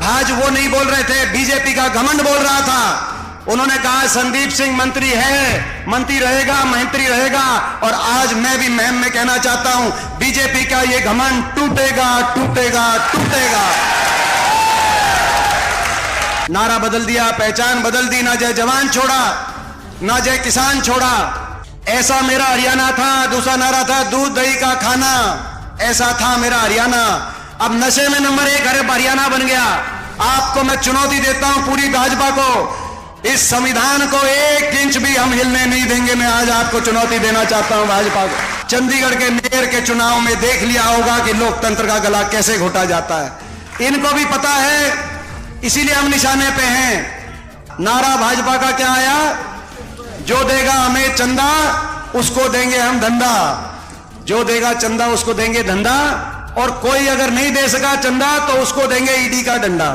भाज वो नहीं बोल रहे थे, बीजेपी का घमंड बोल रहा था। उन्होंने कहा संदीप सिंह मंत्री है, मंत्री रहेगा, मंत्री रहेगा। और आज मैं भी महम में कहना चाहता हूं, बीजेपी का ये घमंड टूटेगा, टूटेगा, टूटेगा। नारा बदल दिया, पहचान बदल दी, ना जय जवान छोड़ा, ना जय किसान छोड़ा। ऐसा मेरा हरियाणा था। दूसरा नारा था दूध दही का खाना, ऐसा था मेरा हरियाणा। अब नशे में नंबर 1 हरियाणा बन गया। आपको मैं चुनौती देता हूं, पूरी भाजपा को, इस संविधान को 1 इंच भी हम हिलने नहीं देंगे। मैं आज आपको चुनौती देना चाहता हूं भाजपा को। चंडीगढ़ के मेयर के चुनाव में देख लिया होगा कि लोकतंत्र का गला कैसे घोटा जाता है। इनको भी पता है, इसीलिए हम निशाने पे हैं। नारा भाजपा का क्या आया? जो देगा हमें चंदा उसको देंगे हम धंधा, जो देगा चंदा उसको देंगे धंधा, और कोई अगर नहीं दे सका चंदा तो उसको देंगे ईडी का डंडा।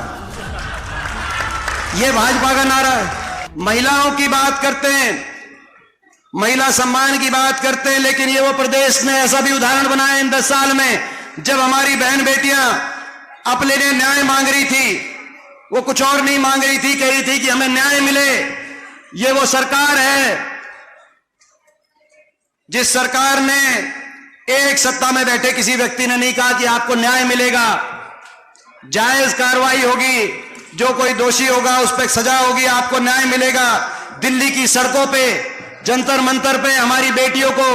यह भाजपा का नारा है। महिलाओं की बात करते हैं, महिला सम्मान की बात करते हैं, लेकिन ये वो प्रदेश में ऐसा भी उदाहरण बनाए इन 10 साल में, जब हमारी बहन बेटियां अपने लिए न्याय मांग रही थी, वो कुछ और नहीं मांग रही थी, कह रही थी कि हमें न्याय मिले। ये वो सरकार है जिस सरकार ने एक सत्ता में बैठे किसी व्यक्ति ने नहीं कहा कि आपको न्याय मिलेगा, जायज कार्रवाई होगी, जो कोई दोषी होगा उस पर सजा होगी, आपको न्याय मिलेगा। दिल्ली की सड़कों पे, जंतर मंतर पे हमारी बेटियों को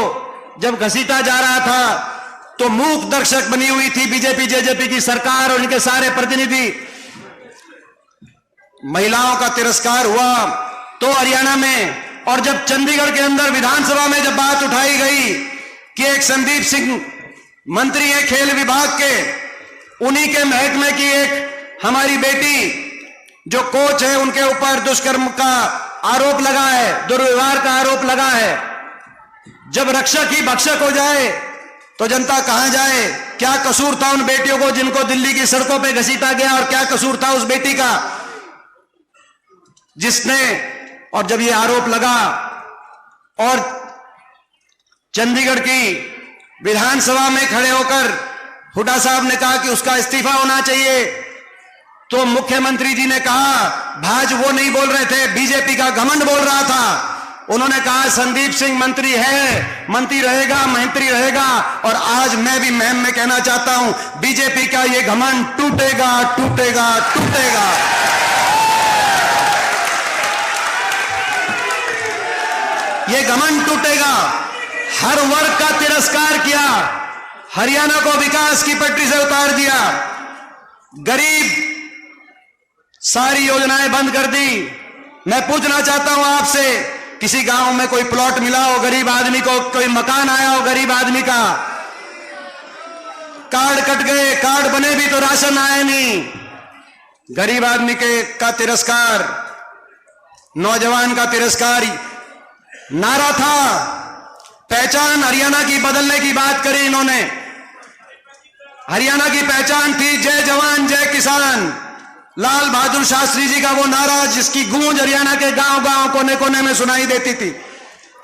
जब घसीटा जा रहा था तो मूक दर्शक बनी हुई थी बीजेपी जेजेपी की सरकार और उनके सारे प्रतिनिधि। महिलाओं का तिरस्कार हुआ तो हरियाणा में, और जब चंडीगढ़ के अंदर विधानसभा में जब बात उठाई गई कि एक संदीप सिंह मंत्री है खेल विभाग के, उन्हीं के महकमे की एक हमारी बेटी जो कोच है, उनके ऊपर दुष्कर्म का आरोप लगा है, दुर्व्यवहार का आरोप लगा है। जब रक्षक ही भक्षक हो जाए तो जनता कहां जाए? क्या कसूर था उन बेटियों को जिनको दिल्ली की सड़कों पे घसीटा गया, और क्या कसूर था उस बेटी का जिसने, और जब ये आरोप लगा और चंडीगढ़ की विधानसभा में खड़े होकर हुड्डा साहब ने कहा कि उसका इस्तीफा होना चाहिए, तो मुख्यमंत्री जी ने कहा भाज वो नहीं बोल रहे थे, बीजेपी का घमंड बोल रहा था। उन्होंने कहा संदीप सिंह मंत्री है, मंत्री रहेगा, मंत्री रहेगा। और आज मैं भी महम में कहना चाहता हूं, बीजेपी का ये घमंड टूटेगा, टूटेगा, टूटेगा। ये घमंड टूटेगा। हर वर्ग का तिरस्कार किया, हरियाणा को विकास की पटरी से उतार दिया, गरीब सारी योजनाएं बंद कर दी। मैं पूछना चाहता हूं आपसे, किसी गांव में कोई प्लॉट मिला हो गरीब आदमी को, कोई मकान आया हो गरीब आदमी का? कार्ड कट गए, कार्ड बने भी तो राशन आया नहीं। गरीब आदमी का तिरस्कार, नौजवान का तिरस्कार। नारा था पहचान हरियाणा की बदलने की बात करी इन्होंने। हरियाणा की पहचान थी जय जवान जय किसान, लाल बहादुर शास्त्री जी का वो नारा जिसकी गूंज हरियाणा के गांव गांव कोने कोने में सुनाई देती थी।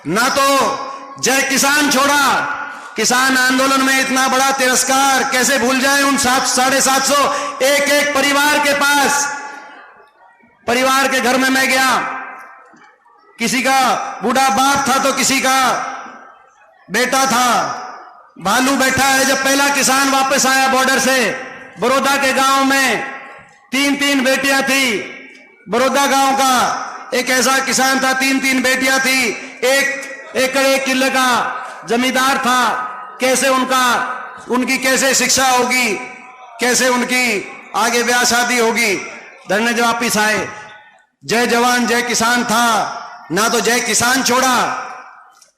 ना तो जय किसान छोड़ा, किसान आंदोलन में इतना बड़ा तिरस्कार कैसे भूल जाए उन 750 एक परिवार के पास। परिवार के घर में मैं गया, किसी का बूढ़ा बाप था तो किसी का बेटा था, भालू बैठा है। जब पहला किसान वापस आया बॉर्डर से, बड़ौदा के गांव में 3 बेटियां थी। बड़ौदा गांव का एक ऐसा किसान था, 3 बेटियां थी, 1 एकड़ 1 किले का जमींदार था। कैसे उनकी कैसे शिक्षा होगी, कैसे उनकी आगे ब्याह शादी होगी। धरने जब वापिस आए, जय जवान जय किसान था, ना तो जय किसान छोड़ा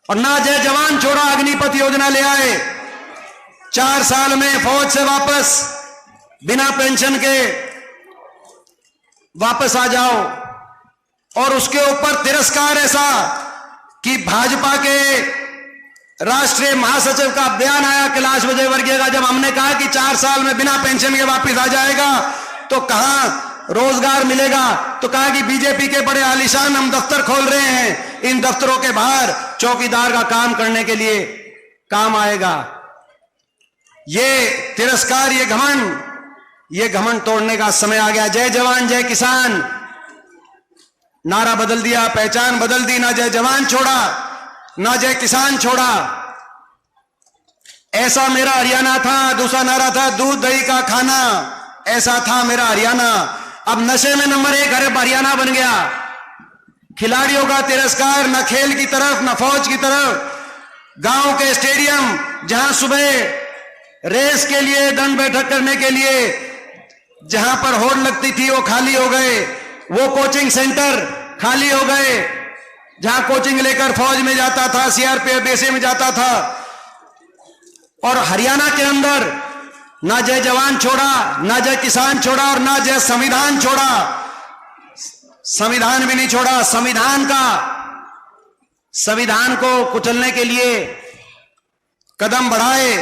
और ना जय जवान छोड़ा। अग्निपथ योजना ले आए, 4 साल में फौज से वापस बिना पेंशन के वापस आ जाओ। और उसके ऊपर तिरस्कार ऐसा कि भाजपा के राष्ट्रीय महासचिव का बयान आया कैलाश विजयवर्गीय का, जब हमने कहा कि 4 साल में बिना पेंशन के वापस आ जाएगा तो कहां रोजगार मिलेगा, तो कहा कि बीजेपी के बड़े आलीशान हम दफ्तर खोल रहे हैं, इन दफ्तरों के बाहर चौकीदार का काम करने के लिए काम आएगा। ये तिरस्कार, ये घमंड ये घमंड तोड़ने का समय आ गया। जय जवान जय किसान नारा बदल दिया, पहचान बदल दी। ना जय जवान छोड़ा, ना जय किसान छोड़ा। ऐसा मेरा हरियाणा था। दूसरा नारा था दूध दही का खाना, ऐसा था मेरा हरियाणा। अब नशे में नंबर 1 हरियाणा बन गया। खिलाड़ियों का तिरस्कार, न खेल की तरफ न फौज की तरफ। गांव के स्टेडियम जहां सुबह रेस के लिए, दंड बैठक करने के लिए जहां पर होड़ लगती थी वो खाली हो गए। वो कोचिंग सेंटर खाली हो गए जहां कोचिंग लेकर फौज में जाता था, सीआरपीएफ बेसे में जाता था। और हरियाणा के अंदर ना जय जवान छोड़ा, ना जय किसान छोड़ा और ना जय संविधान छोड़ा। संविधान भी नहीं छोड़ा। संविधान को कुचलने के लिए कदम बढ़ाए।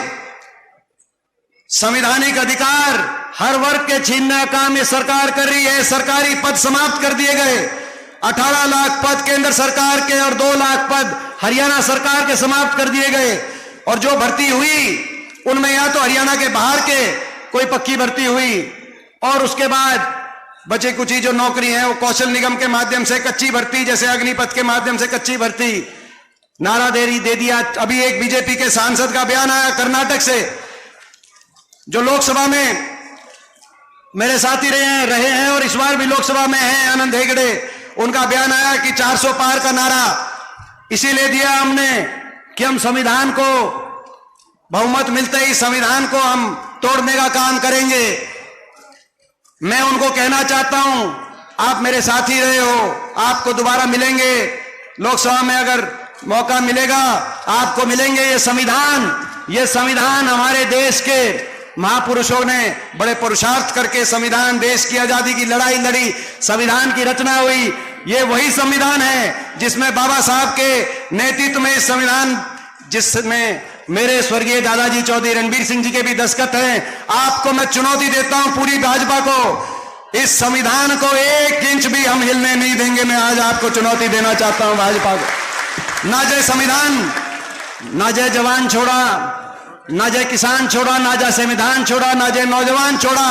संवैधानिक अधिकार हर वर्ग के छीनने का काम ये सरकार कर रही है। सरकारी पद समाप्त कर दिए गए। 18 लाख पद केंद्र सरकार के और 2 लाख पद हरियाणा सरकार के समाप्त कर दिए गए। और जो भर्ती हुई उनमें या तो हरियाणा के बाहर के कोई पक्की भर्ती हुई और उसके बाद बचे कुछ ही जो नौकरी है वो कौशल निगम के माध्यम से कच्ची भर्ती, जैसे अग्निपथ के माध्यम से कच्ची भर्ती नारा दे दिया। अभी एक बीजेपी के सांसद का बयान आया कर्नाटक से, जो लोकसभा में मेरे साथी रहे हैं और इस बार भी लोकसभा में हैं, आनंद हेगड़े। उनका बयान आया कि 400 पार का नारा इसीलिए दिया हमने कि हम संविधान को बहुमत मिलते ही संविधान को हम तोड़ने का काम करेंगे। मैं उनको कहना चाहता हूं, आप मेरे साथी रहे हो, आपको दोबारा मिलेंगे लोकसभा में, अगर मौका मिलेगा आपको मिलेंगे। ये संविधान हमारे देश के महापुरुषों ने बड़े पुरुषार्थ करके संविधान, देश की आजादी की लड़ाई लड़ी, संविधान की रचना हुई। ये वही संविधान है जिसमें बाबा साहब के नेतृत्व में संविधान, जिसमें मेरे स्वर्गीय दादाजी चौधरी रणबीर सिंह जी के भी दस्तखत हैं। आपको मैं चुनौती देता हूं, पूरी भाजपा को, इस संविधान को 1 इंच भी हम हिलने नहीं देंगे। मैं आज आपको चुनौती देना चाहता हूं भाजपा को। ना जय संविधान, ना जय जवान छोड़ा, ना जय किसान छोड़ा, ना जय संविधान छोड़ा, ना जय नौजवान छोड़ा।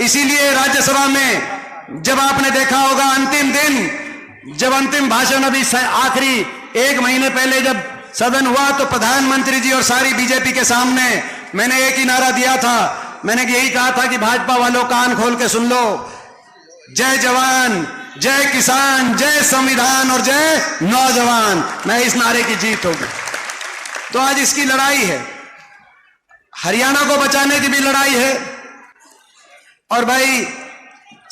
इसीलिए राज्यसभा में जब आपने देखा होगा अंतिम दिन, जब अंतिम भाषण अभी आखिरी 1 महीने पहले जब सदन हुआ तो प्रधानमंत्री जी और सारी बीजेपी के सामने मैंने एक ही नारा दिया था। मैंने यही कहा था कि भाजपा वालों कान खोल के सुन लो, जय जवान, जय किसान, जय संविधान और जय नौजवान। मैं इस नारे की जीत होगी। तो आज इसकी लड़ाई है, हरियाणा को बचाने की भी लड़ाई है और भाई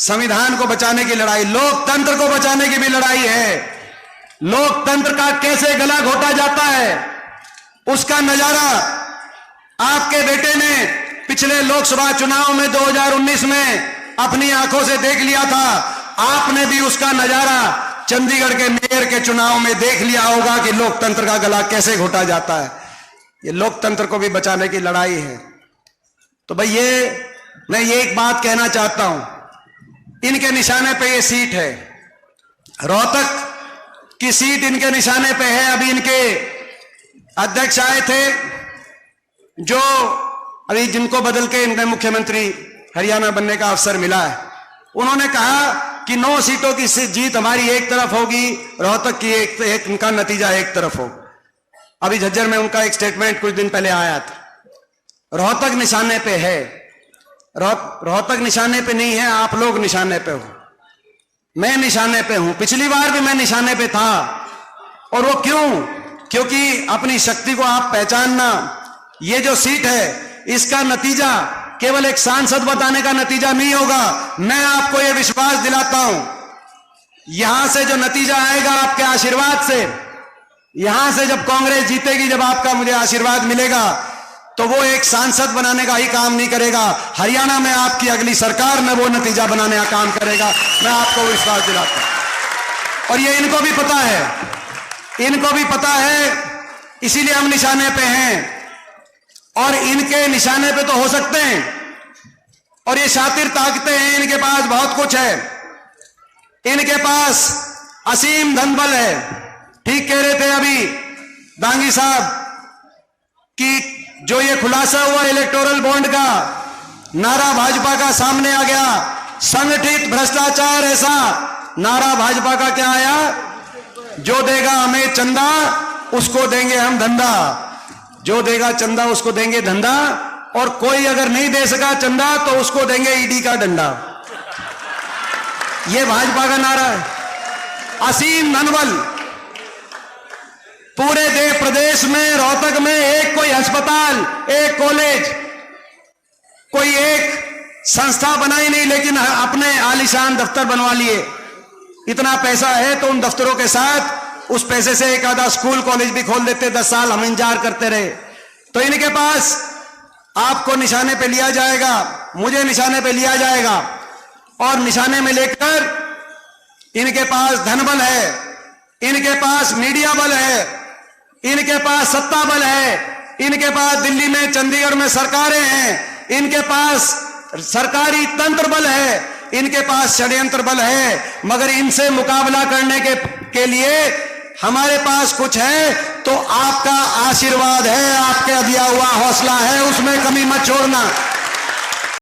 संविधान को बचाने की लड़ाई, लोकतंत्र को बचाने की भी लड़ाई है। लोकतंत्र का कैसे गला घोटा जाता है उसका नजारा आपके बेटे ने पिछले लोकसभा चुनाव में 2019 में अपनी आंखों से देख लिया था। आपने भी उसका नजारा चंडीगढ़ के मेयर के चुनाव में देख लिया होगा कि लोकतंत्र का गला कैसे घोटा जाता है। ये लोकतंत्र को भी बचाने की लड़ाई है। तो भाई मैं ये एक बात कहना चाहता हूं, इनके निशाने पे ये सीट है, रोहतक की सीट इनके निशाने पे है। अभी इनके अध्यक्ष आए थे जो अभी जिनको बदल के इनके मुख्यमंत्री हरियाणा बनने का अवसर मिला है, उन्होंने कहा कि 9 सीटों की जीत हमारी एक तरफ होगी, रोहतक की एक इनका नतीजा एक तरफ हो। अभी झज्जर में उनका एक स्टेटमेंट कुछ दिन पहले आया था। रोहतक निशाने पे है, रोहतक निशाने पे नहीं है, आप लोग निशाने पे हो, मैं निशाने पे हूं। पिछली बार भी मैं निशाने पे था। और वो क्यों? क्योंकि अपनी शक्ति को आप पहचानना, ये जो सीट है इसका नतीजा केवल एक सांसद बताने का नतीजा नहीं होगा। मैं आपको ये विश्वास दिलाता हूं, यहां से जो नतीजा आएगा आपके आशीर्वाद से, यहां से जब कांग्रेस जीतेगी, जब आपका मुझे आशीर्वाद मिलेगा, तो वो एक सांसद बनाने का ही काम नहीं करेगा, हरियाणा में आपकी अगली सरकार में वो नतीजा बनाने का काम करेगा। मैं आपको विश्वास दिलाता हूं और ये इनको भी पता है, इनको भी पता है, इसीलिए हम निशाने पे हैं। और इनके निशाने पे तो हो सकते हैं और ये शातिर ताकतें हैं, इनके पास बहुत कुछ है, इनके पास असीम धनबल है। ठीक कह रहे थे अभी दांगी साहब कि जो ये खुलासा हुआ इलेक्टोरल बॉन्ड का, नारा भाजपा का सामने आ गया, संगठित भ्रष्टाचार ऐसा। नारा भाजपा का क्या आया? जो देगा हमें चंदा उसको देंगे हम धंधा, जो देगा चंदा उसको देंगे धंधा, और कोई अगर नहीं दे सका चंदा तो उसको देंगे ईडी का डंडा। यह भाजपा का नारा है। असीम धनबल। पूरे देश प्रदेश में, रोहतक में एक कोई अस्पताल, एक कॉलेज, कोई एक संस्था बनाई नहीं, लेकिन अपने आलीशान दफ्तर बनवा लिए। इतना पैसा है तो उन दफ्तरों के साथ उस पैसे से एक आधा स्कूल कॉलेज भी खोल देते। 10 साल हम इंतजार करते रहे। तो इनके पास आपको निशाने पे लिया जाएगा, मुझे निशाने पे लिया जाएगा, और निशाने में लेकर इनके पास धनबल है, इनके पास मीडिया बल है, इनके पास सत्ता बल है, इनके पास दिल्ली में, चंडीगढ़ में सरकारें हैं, इनके पास सरकारी तंत्र बल है, इनके पास षड्यंत्र बल है। मगर इनसे मुकाबला करने के लिए हमारे पास कुछ है तो आपका आशीर्वाद है, आपके दिया हुआ हौसला है, उसमें कमी मत छोड़ना।